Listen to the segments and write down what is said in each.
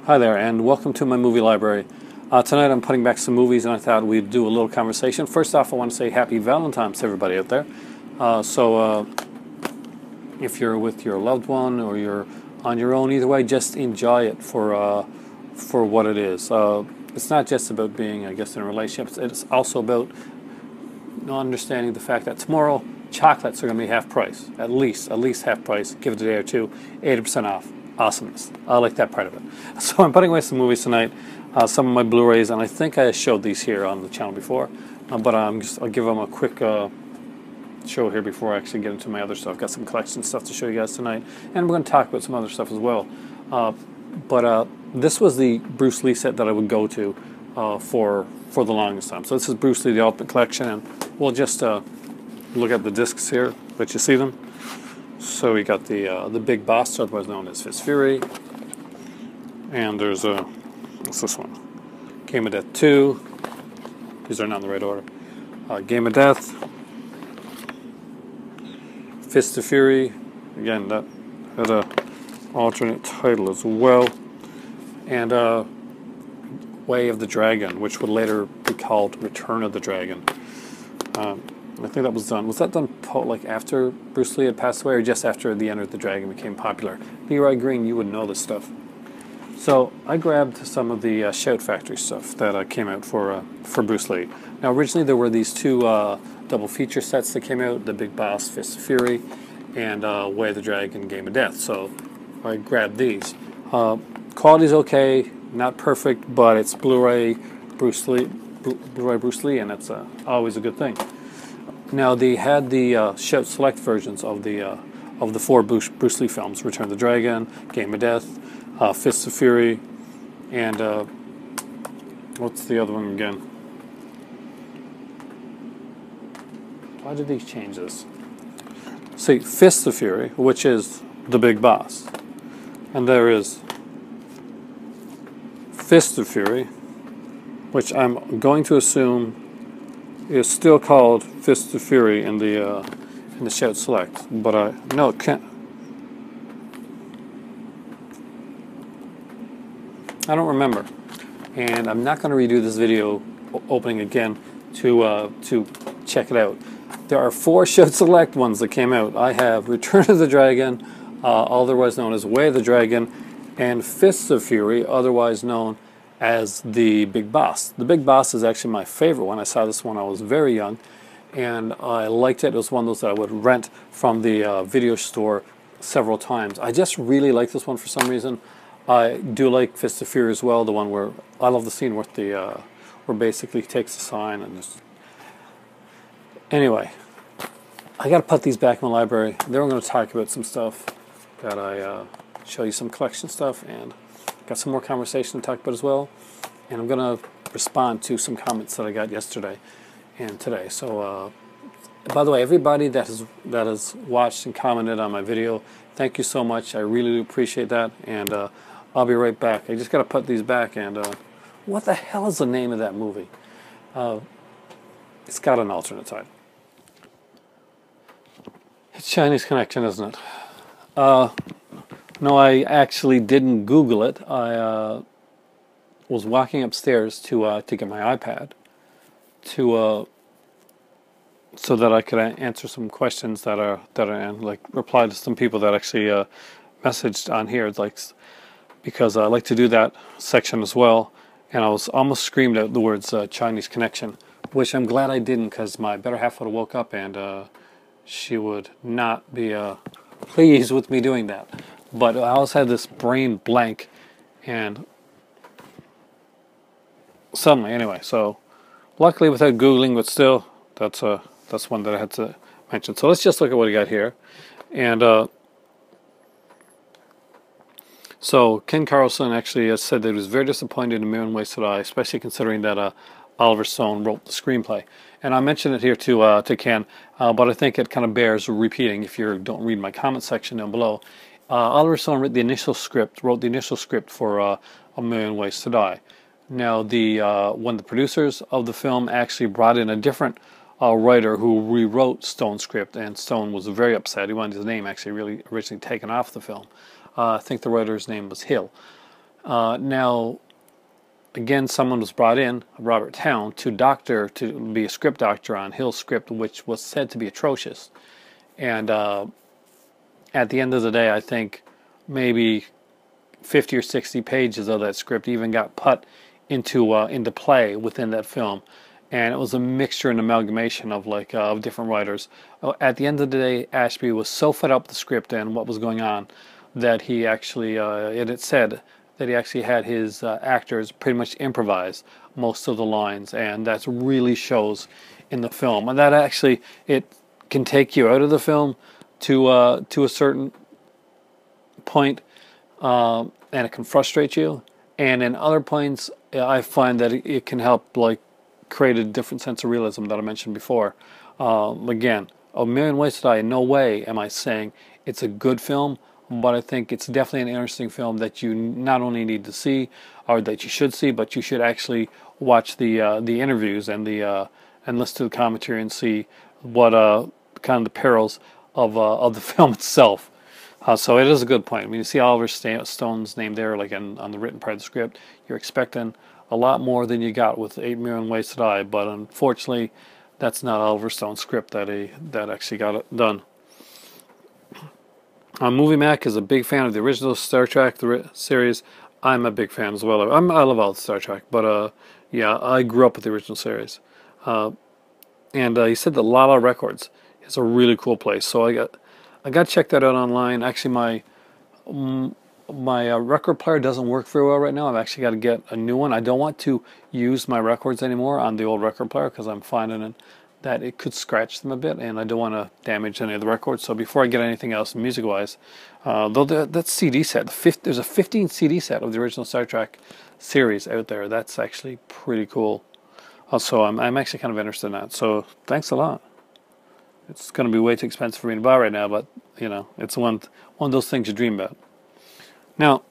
Hi there, and welcome to my movie library. Tonight I'm putting back some movies, and I thought we'd do a little conversation. First off, I want to say Happy Valentine's to everybody out there. If you're with your loved one or you're on your own, either way, just enjoy it for what it is. It's not just about being, I guess, in a relationship. It's also about understanding the fact that tomorrow chocolates are going to be half price, at least half price. Give it a day or two, 80% off. Awesomeness. I like that part of it. So I'm putting away some movies tonight, some of my Blu-rays, and I think I showed these here on the channel before, but I'll give them a quick show here before I actually get into my other stuff. I've got some collection stuff to show you guys tonight, and we're going to talk about some other stuff as well. This was the Bruce Lee set that I would go to for the longest time. So this is Bruce Lee, the Ultimate Collection, and we'll just look at the discs here, let you see them. So we got the Big Boss, otherwise known as Fist Fury, and there's what's this one? Game of Death 2. These are not in the right order. Game of Death, Fist of Fury. Again, that had a alternate title as well, and Way of the Dragon, which would later be called Return of the Dragon. I think that was done. Was that done like after Bruce Lee had passed away, or just after the Enter the Dragon became popular? Leroy Green, you would know this stuff. So I grabbed some of the Shout Factory stuff that came out for Bruce Lee. Now originally there were these two double feature sets that came out: the Big Boss, Fist of Fury, and Way of the Dragon, Game of Death. So I grabbed these. Quality's okay, not perfect, but it's Blu-ray Bruce Lee, and that's always a good thing. Now they had the Shout Select versions of the four Bruce Lee films: Return of the Dragon, Game of Death, Fist of Fury, and what's the other one again? Why did these change this? See, Fist of Fury, which is the Big Boss, and there is Fist of Fury, which I'm going to assume is still called Fist of Fury in the Shout Select, but no, it can't. I don't remember, and I'm not going to redo this video opening again to check it out. There are four Shout Select ones that came out. I have Return of the Dragon, otherwise known as Way of the Dragon, and Fists of Fury, otherwise known as the Big Boss. The Big Boss is actually my favorite one. I saw this one when I was very young, and I liked it. It was one of those that I would rent from the video store several times. I just really like this one for some reason. I do like Fist of Fury as well, the one where I love the scene with the where basically he takes the sign and just... Anyway, I got to put these back in my library. Then we're going to talk about some stuff that I show you some collection stuff, and got some more conversation to talk about as well, and I'm going to respond to some comments that I got yesterday and today. So, by the way, everybody that has watched and commented on my video, thank you so much. I really do appreciate that, and I'll be right back. I just got to put these back, and what the hell is the name of that movie? It's got an alternate title. It's Chinese Connection, isn't it? No, I actually didn't Google it. I was walking upstairs to get my iPad so that I could answer some questions that are and like reply to some people that actually messaged on here, like, because I like to do that section as well. And I was almost screamed out the words Chinese Connection, which I'm glad I didn't, because my better half would have woke up and she would not be pleased with me doing that. But I always had this brain blank, and suddenly, anyway. So, luckily, without Googling, but still, that's one that I had to mention. So let's just look at what I got here, and so Ken Carlson actually said that he was very disappointed in Moon Wasted Eye, especially considering that Oliver Stone wrote the screenplay. And I mentioned it here to Ken, but I think it kind of bears repeating if you don't read my comment section down below. Oliver Stone wrote the initial script for A Million Ways to Die. Now, when the producers of the film actually brought in a different writer who rewrote Stone's script, and Stone was very upset. He wanted his name actually really originally taken off the film. I think the writer's name was Hill. Now, again, someone was brought in, Robert Town, to be a script doctor on Hill's script, which was said to be atrocious. And at the end of the day, I think maybe 50 or 60 pages of that script even got put into play within that film, and it was a mixture and amalgamation of of different writers. At the end of the day, Ashby was so fed up with the script and what was going on that he actually it said that he actually had his actors pretty much improvise most of the lines, and that really shows in the film. And that actually, it can take you out of the film to a certain point, and it can frustrate you. And in other points, I find that it can help create a different sense of realism that I mentioned before. Again, A Million Ways to Die, in no way am I saying it's a good film, but I think it's definitely an interesting film that you not only need to see, or that you should see, but you should actually watch the interviews and listen to the commentary and see what kind of the perils of the film itself. So it is a good point. I mean, you see Oliver Stone's name there, on the written part of the script. You're expecting a lot more than you got with 8 Million Ways to Die, but unfortunately, that's not Oliver Stone's script that actually got it done. Movie Mac is a big fan of the original Star Trek series. I'm a big fan as well. I love all the Star Trek, but yeah, I grew up with the original series. And he said that Lala Records is a really cool place, so I got to check that out online. Actually, my record player doesn't work very well right now. I've actually got to get a new one. I don't want to use my records anymore on the old record player because I'm finding that it could scratch them a bit, and I don't want to damage any of the records. So before I get anything else music-wise, though that CD set, there's a 15 CD set of the original Star Trek series out there. That's actually pretty cool. So I'm actually kind of interested in that. So thanks a lot. It's going to be way too expensive for me to buy right now, but it's one of those things you dream about. Now,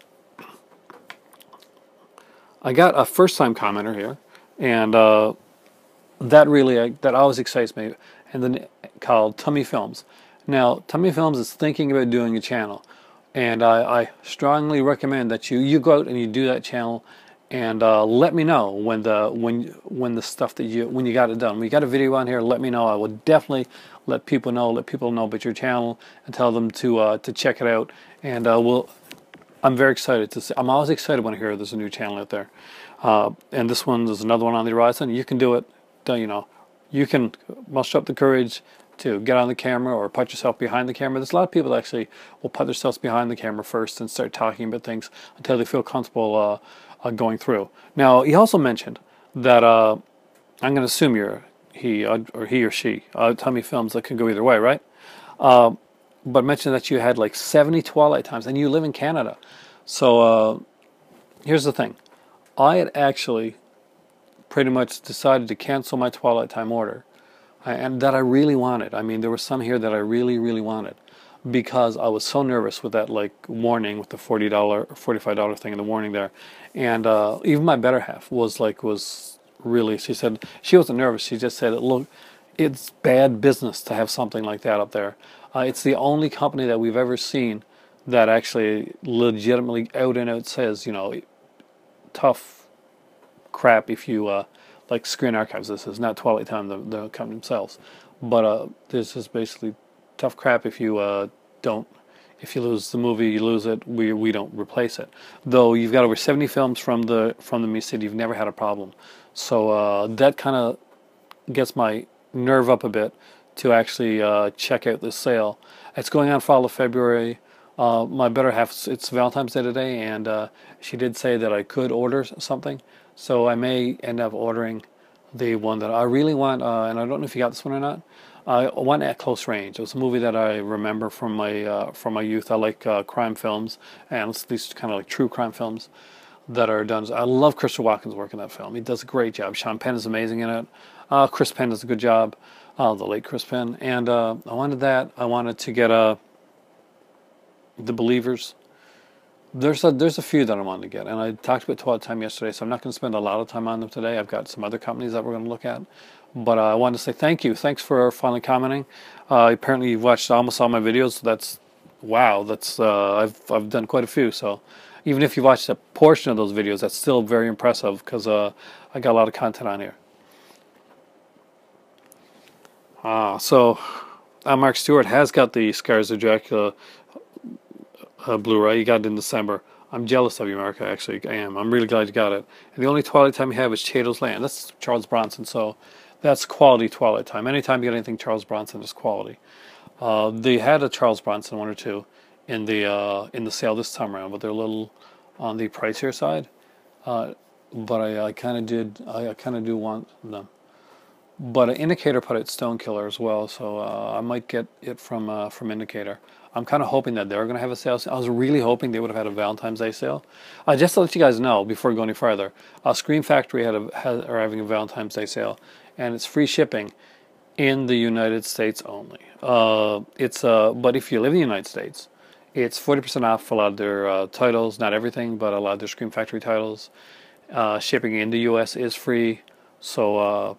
I got a first-time commenter here, and that always excites me. And then called Tummy Films. Now, Tummy Films is thinking about doing a channel, and I strongly recommend that you go out and you do that channel, and let me know when the stuff that when you got it done. When you got a video on here, let me know. I will definitely let people know about your channel and tell them to check it out. And I'm very excited to see. I'm always excited when I hear there's a new channel out there. And this one is another one on the horizon. You can do it. You can muster up the courage to get on the camera or put yourself behind the camera. There's a lot of people that actually will put themselves behind the camera first and start talking about things until they feel comfortable going through. Now, he also mentioned that I'm going to assume he or she. Tummy Films, that can go either way, right? But mentioned that you had 70 Twilight times, and you live in Canada. So here's the thing. I had actually pretty much decided to cancel my Twilight Time order, and that I really wanted. I mean, there were some here that I really, really wanted, because I was so nervous with that warning with the $40 or $45 thing in the warning there. And even my better half was really, she said she wasn't nervous. She just said, look, it's bad business to have something like that up there. It's the only company that we've ever seen that actually legitimately out and out says, tough crap if you like Screen Archives. This is not Twilight Time, the company themselves, but this is basically tough crap if you if you lose the movie, you lose it. We don't replace it. Though you've got over 70 films from the City, you've never had a problem. So that kind of gets my nerve up a bit to actually check out this sale. It's going on for all of February. My better half, it's Valentine's Day today, and she did say that I could order something. So I may end up ordering the one that I really want, and I don't know if you got this one or not. One At Close Range. It was a movie that I remember from my youth. I like crime films, and it's these kind of true crime films that are done. I love Christopher Walken's work in that film. He does a great job. Sean Penn is amazing in it. Chris Penn does a good job. The late Chris Penn. And I wanted that. I wanted to get The Believers. There's a few that I wanted to get, and I talked about Twilight Time yesterday, so I'm not going to spend a lot of time on them today. I've got some other companies that we're going to look at, but I wanted to say thank you. Thanks for finally commenting. Apparently you've watched almost all my videos, so wow, that's I've done quite a few. So even if you watched a portion of those videos, that's still very impressive because I got a lot of content on here. So Mark Stewart has got the Scars of Dracula Blu-ray. You got it in December. I'm jealous of you, Mark. Actually, I am. I'm really glad you got it. And the only Twilight time you have is Chato's Land. That's Charles Bronson, so that's quality Twilight time. Anytime you get anything Charles Bronson, is quality. They had a Charles Bronson one or two in the sale this time around, but they're a little on the pricier side. But I kind of did. I kind of do want them. But Indicator put it Stone Killer as well, so I might get it from Indicator. I'm kind of hoping that they're going to have a sale. I was really hoping they would have had a Valentine's Day sale. Just to let you guys know, before going any further, Scream Factory are having a Valentine's Day sale, and it's free shipping in the United States only. But if you live in the United States, it's 40% off a lot of their titles, not everything, but a lot of their Scream Factory titles. Shipping in the U.S. is free, so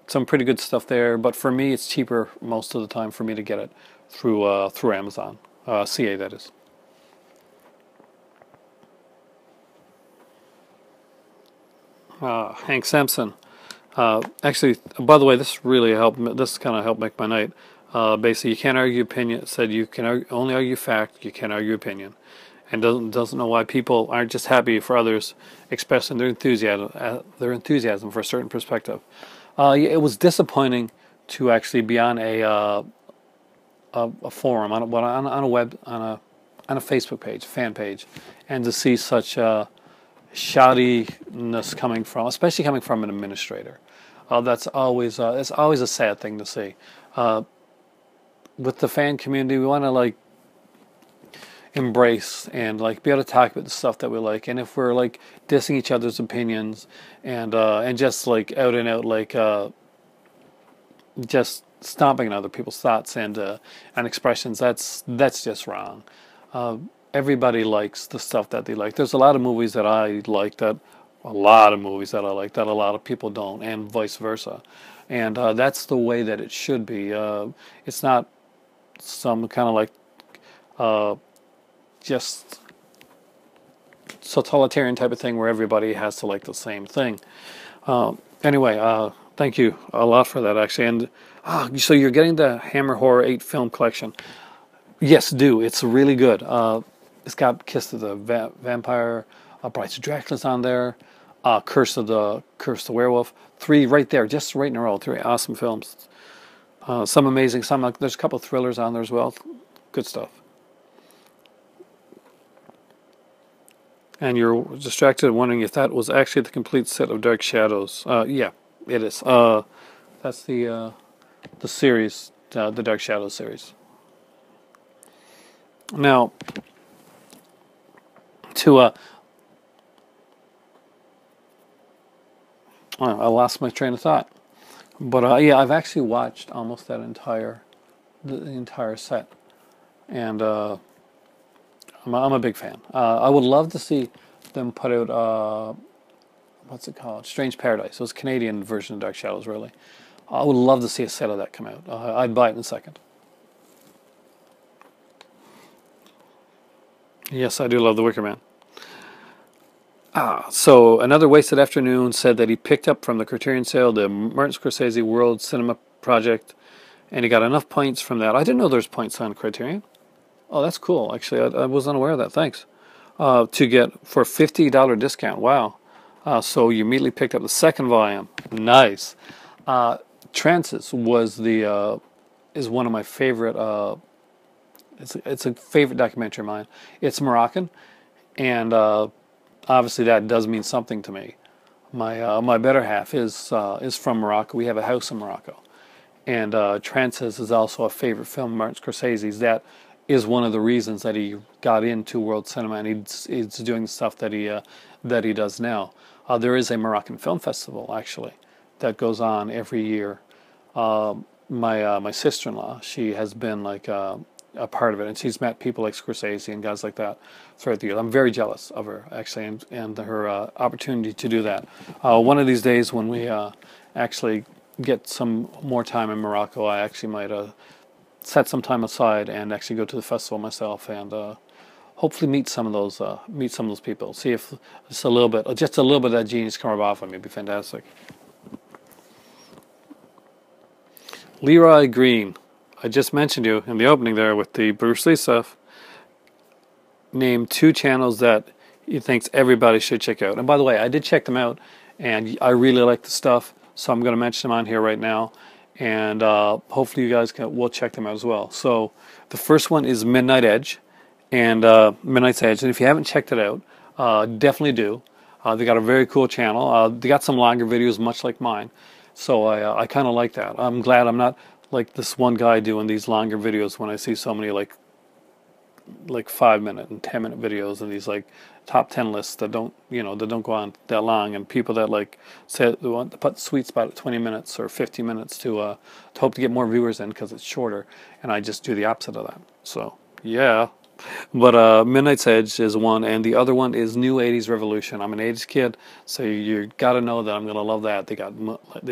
some pretty good stuff there. But for me, it's cheaper most of the time for me to get it through Amazon, CA that is. Hank Sampson. Actually, by the way, this really helped. This kind of helped make my night. Basically, you can't argue opinion. It said you can only argue fact. You can't argue opinion, and doesn't know why people aren't just happy for others expressing their enthusiasm for a certain perspective. It was disappointing to actually be on a forum on a Facebook page, fan page, and to see such shoddiness especially coming from an administrator. That's always it's always a sad thing to see. With the fan community, we want to like embrace and like be able to talk about the stuff that we like. And if we're like dissing each other's opinions and just like out and out like just stomping on other people's thoughts and expressions, that's just wrong. Everybody likes the stuff that they like. There's a lot of movies that I like that a lot of people don't, and vice versa. And that's the way that it should be. It's not some kind of like just totalitarian type of thing where everybody has to like the same thing. Anyway, thank you a lot for that, actually. And so you're getting the Hammer Horror 8 film collection. Yes, do. It's really good. It's got Kiss of the Vampire, Brides of Dracula's on there, Curse the Werewolf. 3 right there, just right in a row. 3 awesome films. Some amazing, there's a couple of thrillers on there as well. Good stuff. And you're distracted wondering if that was actually the complete set of Dark Shadows. Yeah, it is. That's the series, the Dark Shadows series. Now, I lost my train of thought. But yeah, I've actually watched almost the entire set, and I'm a big fan. I would love to see them put out what's it called? Strange Paradise. So it's a Canadian version of Dark Shadows, really. I would love to see a set of that come out. I'd buy it in a second. Yes, I do love The Wicker Man. So another wasted afternoon said that he picked up from the Criterion sale the Martin Scorsese World Cinema Project, and he got enough points from that. I didn't know there's points on Criterion. Oh, that's cool. Actually, I was unaware of that. Thanks. To get for $50 discount. Wow. So you immediately picked up the second volume. Nice. Trances is one of my favorite. It's a favorite documentary of mine. It's Moroccan, and obviously that does mean something to me. My better half is from Morocco. We have a house in Morocco, and Trances is also a favorite film of Martin Scorsese's. That is one of the reasons that he got into world cinema, and he's doing the stuff that he does now. There is a Moroccan film festival actually that goes on every year. My sister-in-law, she has been like a part of it, and she's met people like Scorsese and guys like that throughout the years. I'm very jealous of her actually, and her opportunity to do that. One of these days when we actually get some more time in Morocco, I actually might set some time aside and actually go to the festival myself and hopefully meet some of those people. See if just a little bit of that genius come off of me. It'd be fantastic. Leroy Green, I just mentioned you in the opening there with the Bruce Lee stuff. Named 2 channels that he thinks everybody should check out. And by the way, I did check them out, and I really like the stuff, so I'm going to mention them on here right now, and hopefully you guys will check them out as well. So the first one is Midnight Edge, and Midnight's Edge, and if you haven't checked it out, definitely do. They got a very cool channel. They got some longer videos, much like mine, so I kind of like that. I'm glad I'm not like this one guy doing these longer videos when I see so many like 5-minute and 10-minute videos and these like top 10 lists that don't go on that long, and people that like say they want to put the sweet spot at 20 minutes or 50 minutes to hope to get more viewers in because it's shorter, and I just do the opposite of that. So yeah, but Midnight's Edge is one, and the other one is New 80s Revolution. I'm an 80s kid, so you got to know that I'm gonna love that. They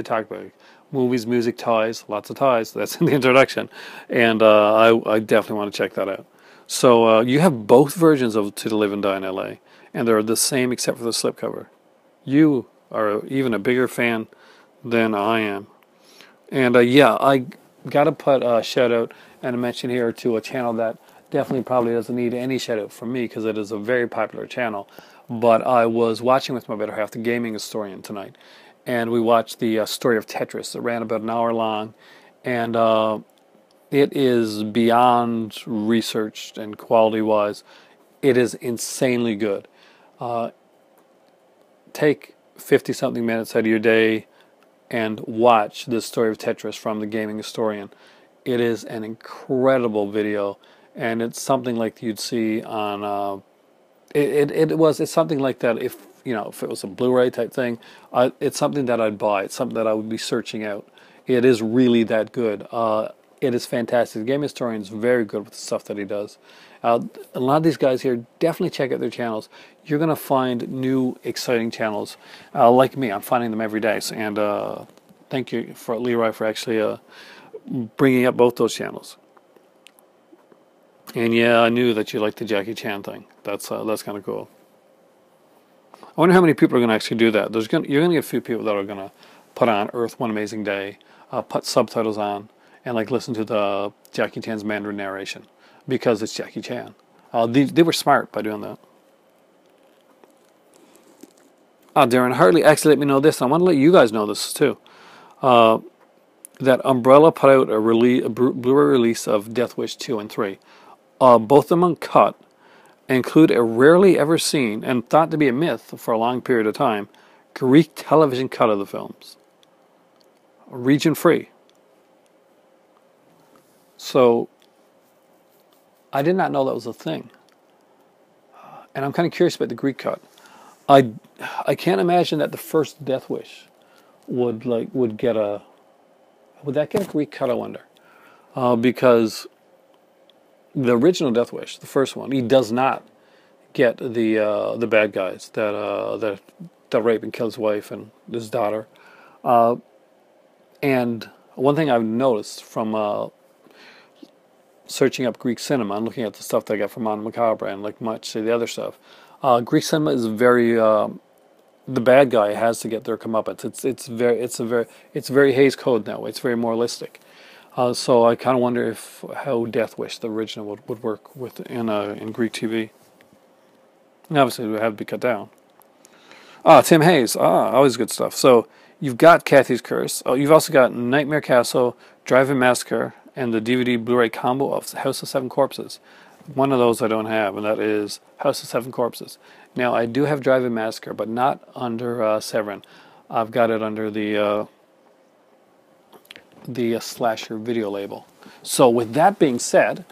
talk about movies, music, toys, lots of toys. That's in the introduction, and I definitely want to check that out. So you have both versions of To Live and Die in L.A., and they're the same except for the slipcover. You are even a bigger fan than I am. And yeah, I got to put a shout-out and a mention here to a channel that definitely probably doesn't need any shout-out from me because it is a very popular channel. But I was watching with my better half, the gaming historian, tonight, and we watched the story of Tetris. It ran about an hour long, and it is beyond researched, and quality-wise, it is insanely good. Take 50-something minutes out of your day and watch this story of Tetris from the gaming historian. It is an incredible video, and it's something like you'd see on. It's something like that if it was a Blu-ray type thing. It's something that I'd buy. It's something that I would be searching out. It is really that good. It is fantastic. The Game Historian is very good with the stuff that he does. A lot of these guys here, definitely check out their channels. You're going to find new, exciting channels. Like me, I'm finding them every day. And thank you for Leroy for actually bringing up both those channels. And yeah, I knew that you liked the Jackie Chan thing. That's kind of cool. I wonder how many people are going to actually do that. You're going to get a few people that are going to put on Earth One Amazing Day, put subtitles on, and like listen to the Jackie Chan's Mandarin narration because it's Jackie Chan. They were smart by doing that. Darren Hartley actually let me know this. I want to let you guys know this too. That Umbrella put out a Blu-ray release of Death Wish 2 and 3. Both of them uncut include a rarely ever seen and thought to be a myth for a long period of time Greek television cut of the films. Region free. So, I did not know that was a thing. And I'm kind of curious about the Greek cut. I can't imagine that the first Death Wish would get a Greek cut, I wonder. Because the original Death Wish, the first one, he does not get the bad guys that rape and kill his wife and his daughter. And one thing I've noticed from searching up Greek cinema and looking at the stuff that I got from Mon Macabre and like much of the other stuff, Greek cinema is very the bad guy has to get their comeuppance. It's very Hays Code now. It's very moralistic. So I kind of wonder how Death Wish, the original, would work in Greek TV. And obviously, it would have to be cut down. Tim Hayes. Always good stuff. So you've got Kathy's Curse. You've also got Nightmare Castle, Drive-In Massacre, and the DVD Blu-ray combo of House of Seven Corpses. One of those I don't have, and that is House of Seven Corpses. Now, I do have Drive-In Massacre, but not under Severin. I've got it under the slasher video label. So with that being said,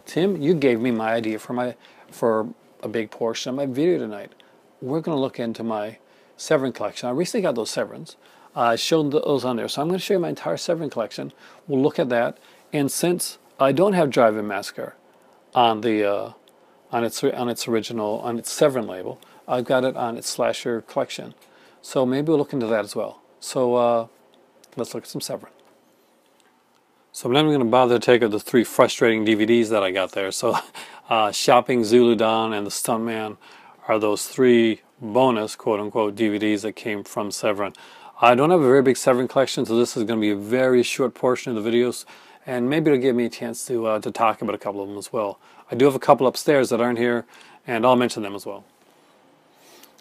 Tim, you gave me my idea for a big portion of my video tonight. We're going to look into my Severin collection. I recently got those Severins. I showed those on there, so I'm going to show you my entire Severin collection. We'll look at that, and since I don't have Drive-In Massacre on its Severin label, I've got it on its slasher collection. So maybe we'll look into that as well. So let's look at some Severin. So I'm not even going to bother to take out the 3 frustrating DVDs that I got there. So Shopping Zulu Dawn and The Stuntman are those 3 bonus, quote-unquote, DVDs that came from Severin. I don't have a very big Severin collection, so this is going to be a very short portion of the videos, and maybe it'll give me a chance to talk about a couple of them as well. I do have a couple upstairs that aren't here, and I'll mention them as well.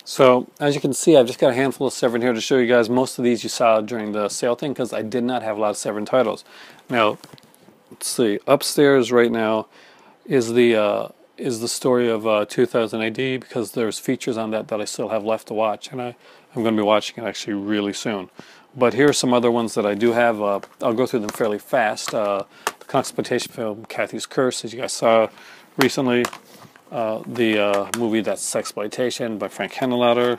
So, as you can see, I've just got a handful of Severin here to show you guys. Most of these you saw during the sale thing, because I did not have a lot of Severin titles. Now, let's see. Upstairs right now is the story of 2000 AD, because there's features on that I still have left to watch, and I'm going to be watching it actually really soon. But here are some other ones that I do have. I'll go through them fairly fast. The exploitation film Kathy's Curse, as you guys saw recently. The movie That's Sexploitation by Frank Henenlotter,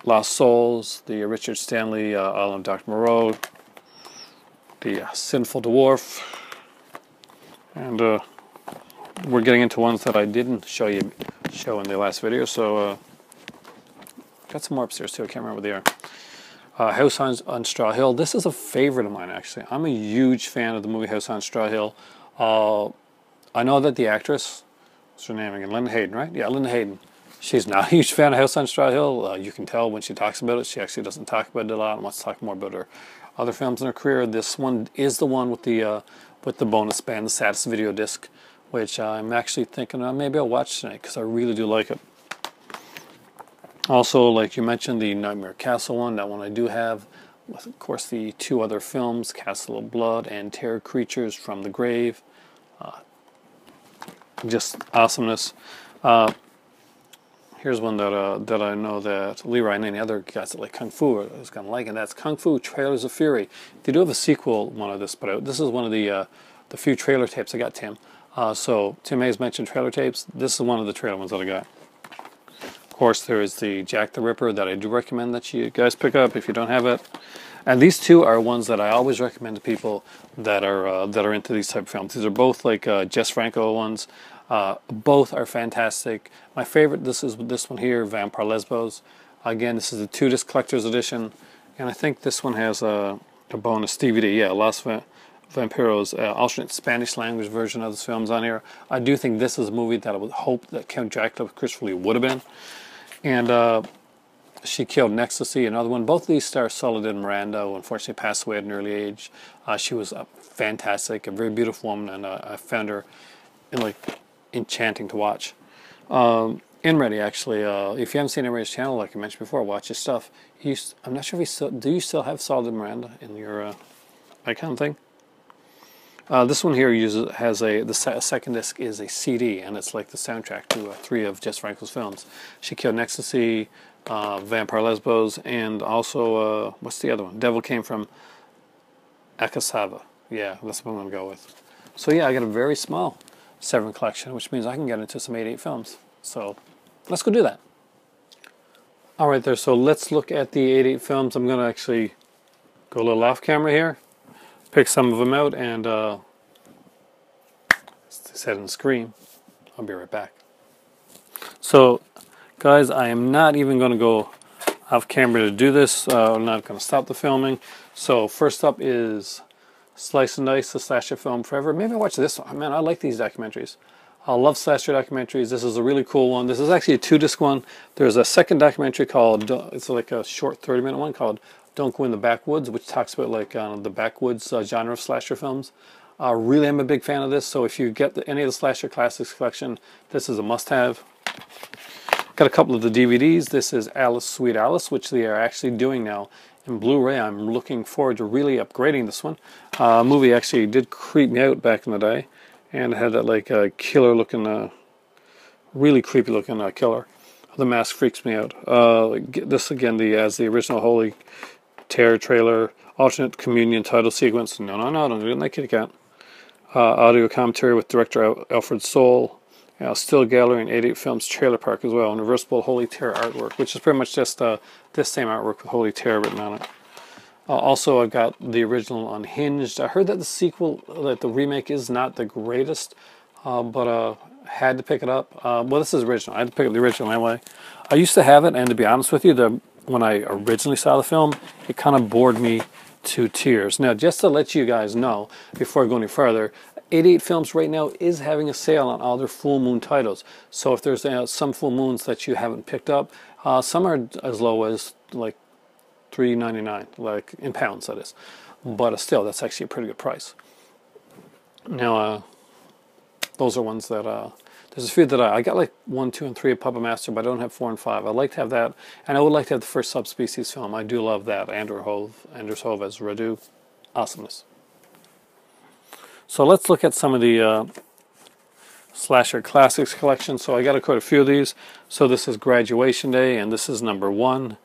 Lost Souls, the Richard Stanley, Alan Dr. Moreau, the Sinful Dwarf, and we're getting into ones that I didn't show in the last video, so got some more upstairs too, I can't remember what they are. House on Straw Hill, this is a favorite of mine actually. I'm a huge fan of the movie House on Straw Hill. I know that the actress, what's her name again? Linda Hayden, right? Yeah, Linda Hayden. She's not a huge fan of House on Straw Hill. You can tell when she talks about it. She actually doesn't talk about it a lot and wants to talk more about her other films in her career. This one is the one with the bonus band, the saddest video disc, which I'm actually thinking maybe I'll watch tonight because I really do like it. Also, like you mentioned, the Nightmare Castle one, that one I do have. With, of course, the 2 other films, Castle of Blood and Terror Creatures from the Grave. Just awesomeness. Here's one that I know that Leroy and any other guys that like Kung Fu is going to like, and that's Kung Fu Trailers of Fury. They do have a sequel one of this put out. This is one of the few trailer tapes I got, Tim. So Tim Hayes mentioned trailer tapes. This is one of the trailer ones that I got. Of course, there is the Jack the Ripper that I do recommend that you guys pick up if you don't have it. And these 2 are ones that I always recommend to people that are into these type of films. These are both like Jess Franco ones. Both are fantastic. My favorite, this is this one here, Vampire Lesbos. Again, this is a 2-disc collector's edition, and I think this one has a bonus DVD. Yeah, Los Vampiros, alternate Spanish language version of this film's on here. I do think this is a movie that I would hope that Count Dracula with Christopher Lee would have been. And She Killed in Ecstasy, another one. Both of these star Soledad Miranda, who unfortunately passed away at an early age. She was fantastic, a very beautiful woman, and I found her enchanting to watch. Inready, actually, if you haven't seen Inready's channel, like I mentioned before, watch his stuff. I'm not sure if do you still have Soledad Miranda in your icon thing? This one here has the second disc is a CD, and it's like the soundtrack to 3 of Jess Franco's films. She Killed in Ecstasy, Vampire Lesbos, and also, what's the other one? Devil Came from Akasava. Yeah, that's what I'm going to go with. So yeah, I got a very small Severin collection, which means I can get into some 8/8 films. So let's go do that. All right there, so let's look at the 8/8 films. I'm going to actually go a little off camera here, pick some of them out, and set and scream. I'll be right back. So guys, I am not even going to go off camera to do this. I'm not going to stop the filming. So first up is Slice and Dice, the slasher film forever. Maybe I'll watch this one. Man, I like these documentaries. I love slasher documentaries. This is a really cool one. This is actually a 2-disc one. There's a second documentary called, it's like a short 30-minute one called Don't Go in the Backwoods, which talks about like the backwoods genre of slasher films. Really am a big fan of this, so if you get any of the Slasher Classics collection, this is a must-have. Got a couple of the DVDs. This is Alice, Sweet Alice, which they are actually doing now in Blu-ray. I'm looking forward to really upgrading this one. Movie actually did creep me out back in the day, and it had that like killer looking, really creepy looking killer. The mask freaks me out. This again, as the original Holy Terror trailer, alternate communion title sequence. No, don't do it in that kitty cat. Audio commentary with director Alfred Soul. Still gallery and 8/8 Films trailer park as well, and reversible Holy Terror artwork, which is pretty much just this same artwork with Holy Terror written on it. Also, I've got the original Unhinged. I heard that the sequel, that the remake is not the greatest, but had to pick it up. Well, this is original. I had to pick up the original anyway. I used to have it, and to be honest with you, when I originally saw the film, it kind of bored me 2 tiers. Now, just to let you guys know, before I go any further, 88 Films right now is having a sale on all their full moon titles. So if there's some full moons that you haven't picked up, some are as low as like $3.99, like in pounds that is. But still, that's actually a pretty good price. Now, those are ones that there's a few that I got like 1, 2, and 3 of Puppet Master, but I don't have 4 and 5. I'd like to have that, and I would like to have the first Subspecies film. I do love that. Anders Hove as Radu. Awesomeness. So let's look at some of the Slasher Classics collection. So I got quite a few of these. So this is Graduation Day, and this is number 1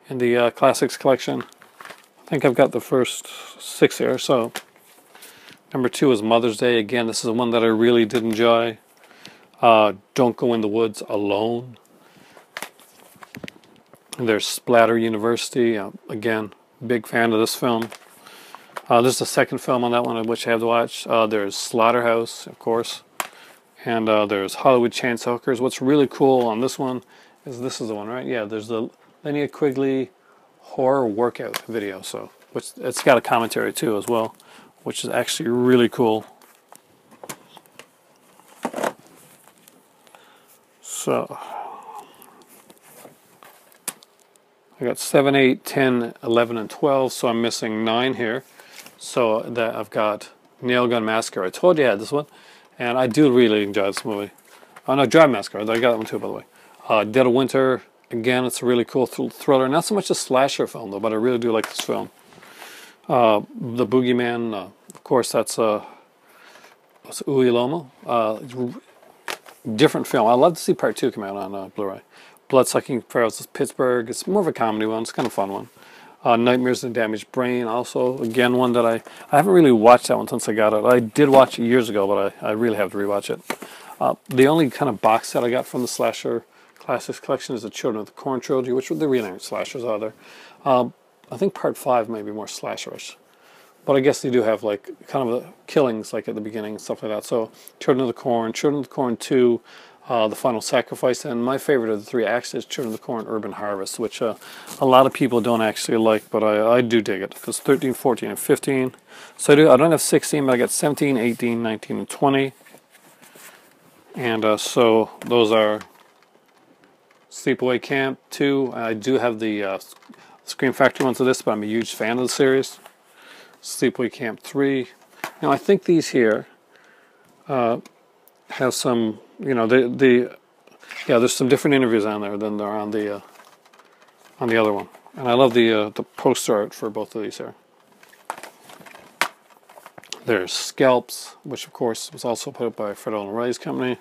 in the Classics collection. I think I've got the first 6 here. So number 2 is Mother's Day. Again, this is the one that I really did enjoy. Don't Go in the Woods Alone. And there's Splatter University. Again, big fan of this film. This is the second film on that one, which I have to watch. There's Slaughterhouse, of course. And there's Hollywood Chainsaw Hookers. What's really cool on this one is this is the one, right? Yeah, there's the Linnea Quigley horror workout video. So, which it's got a commentary too as well, which is actually really cool. So I got 7, 8, 10, 11, and 12, so I'm missing 9 here. So that I've got Nail Gun Massacre. I told you I had this one, and I do really enjoy this movie. Oh no, Drive Massacre. I got that one too, by the way. Dead of Winter. Again, it's a really cool thriller. Not so much a slasher film though, but I really do like this film. The Boogeyman. Of course, that's Uwe Lomo. Different film. I'd love to see part 2 come out on Blu-ray. Bloodsucking Pharaohs of Pittsburgh. It's more of a comedy one. It's kind of a fun one. Nightmares and Damaged Brain. Also, again, one that I haven't really watched that one since I got it. I did watch it years ago, but I really have to rewatch it. The only kind of box set I got from the Slasher Classics collection is the Children of the Corn trilogy, which the really aren't slashers are there. I think part 5 may be more slasherish. But I guess they do have like kind of killings like at the beginning and stuff like that. So Children of the Corn, Children of the Corn 2, The Final Sacrifice, and my favorite of the 3 actually is Children of the Corn Urban Harvest, which a lot of people don't actually like, but I do dig it. It's 13, 14, and 15. So I don't have 16, but I got 17, 18, 19, and 20. And so those are Sleepaway Camp 2. I do have the Scream Factory ones of this, but I'm a huge fan of the series. Sleepaway Camp 3. Now I think these here have some, you know, yeah, there's some different interviews on there than there are on the other one. And I love the poster art for both of these here. There's Scalps, which of course was also put up by Fred Allen Ray's company.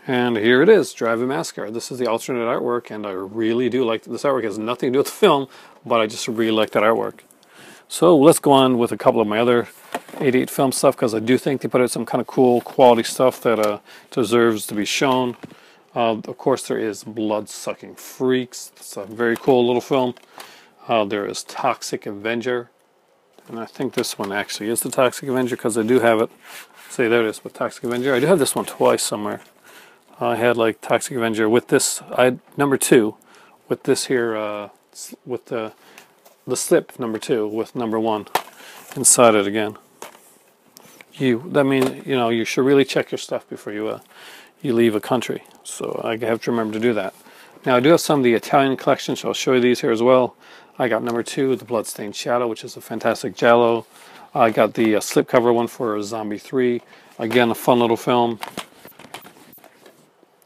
And here it is, Drive-In Massacre. This is the alternate artwork, and I really do like this artwork. It has nothing to do with the film, but I just really like that artwork. So let's go on with a couple of my other 88 film stuff, because I do think they put out some kind of cool quality stuff that deserves to be shown. Of course, there is Blood-Sucking Freaks. It's a very cool little film. There is Toxic Avenger. And I think this one actually is the Toxic Avenger, because I do have it. See, there it is with Toxic Avenger. I do have this one twice somewhere. I had like Toxic Avenger with this, number 2, with this here, with the slip number 2 with number 1 inside it again. That means, you know, you should really check your stuff before you leave a country. So I have to remember to do that. Now I do have some of the Italian collection, so I'll show you these here as well. I got number 2, the Bloodstained Shadow, which is a fantastic giallo. I got the slipcover one for Zombie 3. Again, a fun little film.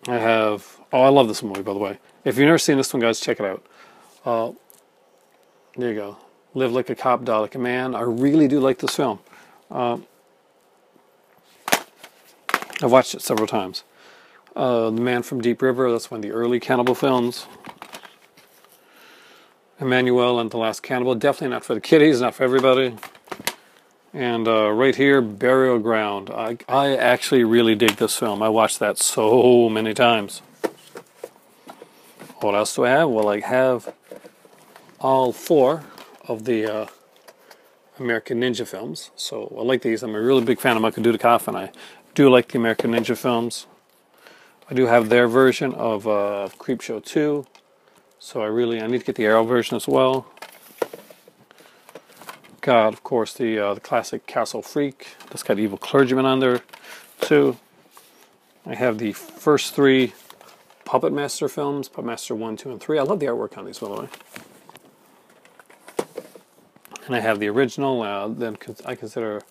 I have, oh, I love this movie, by the way. If you've never seen this one, guys, check it out. There you go. Live Like a Cop, Die Like a Man. I really do like this film. I've watched it several times. The Man from Deep River, that's one of the early cannibal films. Emmanuel and the Last Cannibal, definitely not for the kiddies, not for everybody. And right here, Burial Ground. I actually really dig this film. I watched that so many times. What else do I have? Well, I have all 4 of the American Ninja films. So I like these. I'm a really big fan of Michael Dudikoff, and I do like the American Ninja films. I do have their version of Creepshow 2. So I need to get the Arrow version as well. Got, of course, the classic Castle Freak. That's got Evil Clergyman on there, too. I have the first 3 Puppet Master films, Puppet Master 1, 2, and 3. I love the artwork on these, by the way. And I have the original, then I consider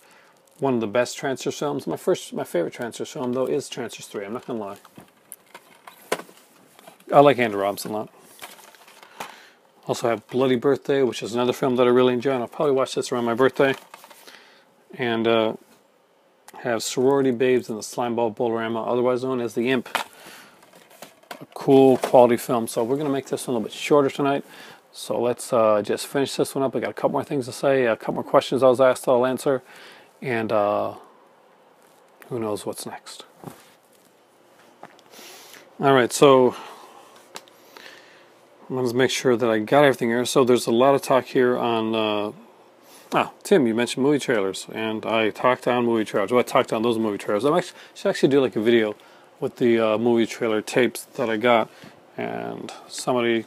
one of the best Transformers films. My favorite Transformers film, though, is Transformers 3. I'm not going to lie. I like Andy Robinson a lot. Also have Bloody Birthday, which is another film that I really enjoy, and I'll probably watch this around my birthday. And have Sorority Babes and the Slimeball Bolorama, otherwise known as The Imp. A cool quality film. So we're going to make this one a little bit shorter tonight. So let's just finish this one up. I got a couple more things to say, a couple more questions I was asked I'll answer. And who knows what's next. Alright, so let's make sure that I got everything here. So there's a lot of talk here on... Tim, you mentioned movie trailers, and I talked on movie trailers. Well, I talked on those movie trailers. I should actually do like a video with the movie trailer tapes that I got. And somebody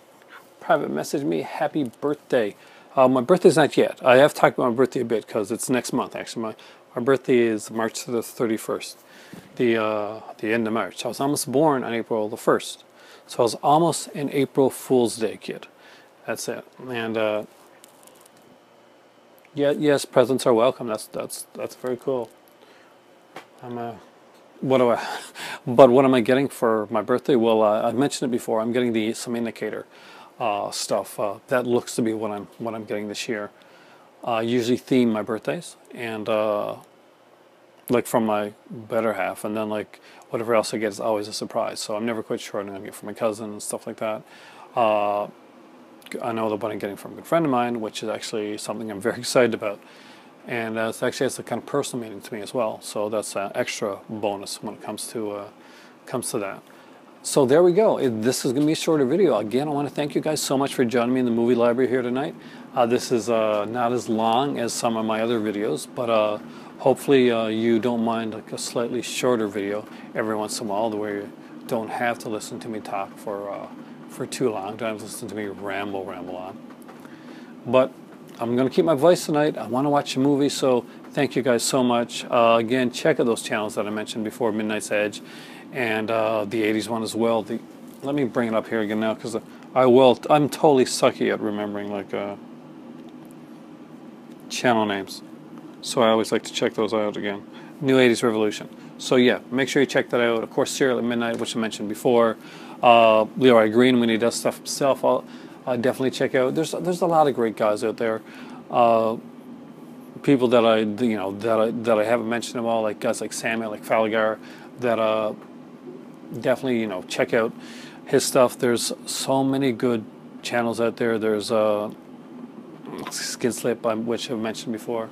private messaged me, happy birthday. My birthday's not yet. I have talked about my birthday a bit because it's next month, actually. My birthday is March the 31st, the end of March. I was almost born on April the 1st. So I was almost an April Fool's Day kid. That's it. And yeah, yes, presents are welcome. That's very cool. But what am I getting for my birthday? Well, I've mentioned it before. I'm getting some indicator stuff. That looks to be what I'm getting this year. Usually theme my birthdays, and like from my better half, and then like whatever else I get is always a surprise. So I'm never quite sure what I'm going to get from my cousin and stuff like that. I know the one I'm getting from a good friend of mine, which is actually something I'm very excited about. And it's actually has a kind of personal meaning to me as well. So that's an extra bonus when it comes to that. So there we go. This is going to be a shorter video. Again, I want to thank you guys so much for joining me in the movie library here tonight. This is not as long as some of my other videos, but hopefully you don't mind like a slightly shorter video every once in a while, where you don't have to listen to me talk for too long. Don't have to listen to me ramble on. But I'm going to keep my voice tonight. I want to watch a movie, so thank you guys so much. Again, check out those channels that I mentioned before, Midnight's Edge, and the 80s one as well. Let me bring it up here again now, because I'm totally sucky at remembering like channel names. So I always like to check those out again. New 80s Revolution. So yeah, make sure you check that out. Of course, Serial at Midnight, which I mentioned before. Leroy Green, when he does stuff himself, I'll definitely check out. There's a lot of great guys out there. People that I haven't mentioned them all, like guys like Samuel, like Falagar, that definitely check out his stuff. There's so many good channels out there. There's Skin Slip, which I've mentioned before.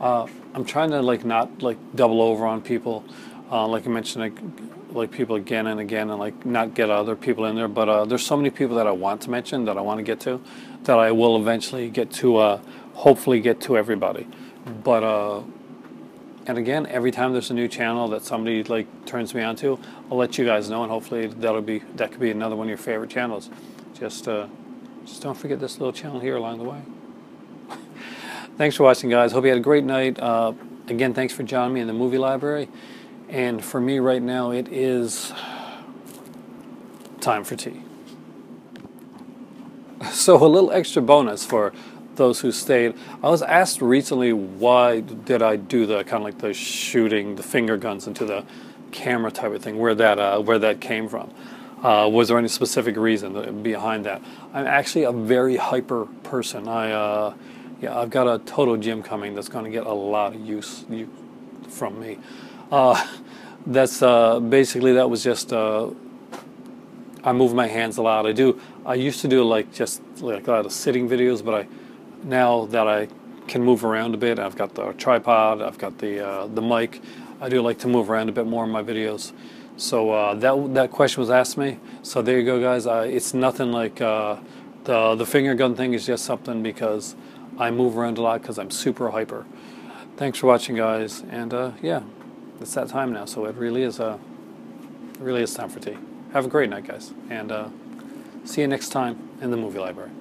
I'm trying to not double over on people, like I mentioned, like people again and again, and like not get other people in there. But there's so many people that I want to mention, that I want to get to, that I will eventually get to. Hopefully get to everybody. But and again, every time there's a new channel that somebody turns me on to, I'll let you guys know, and hopefully that could be another one of your favorite channels. Just don't forget this little channel here along the way. Thanks for watching, guys. Hope you had a great night. Again, thanks for joining me in the movie library. And for me right now, it is time for tea. So a little extra bonus for those who stayed. I was asked recently, why did I do the kind of like the shooting the finger guns into the camera type of thing, where that came from. Was there any specific reason behind that? I'm actually a very hyper person. I've got a Toto gym coming that's going to get a lot of use from me. That's basically, that was just I move my hands a lot. I used to do just a lot of sitting videos, but now that I can move around a bit, I've got the tripod, I've got the mic, I do like to move around a bit more in my videos. So that question was asked me. So there you go, guys. It's nothing like the finger gun thing is just something because I move around a lot because I'm super hyper. Thanks for watching, guys. And yeah, it's that time now, so it really is time for tea. Have a great night, guys, and see you next time in the movie library.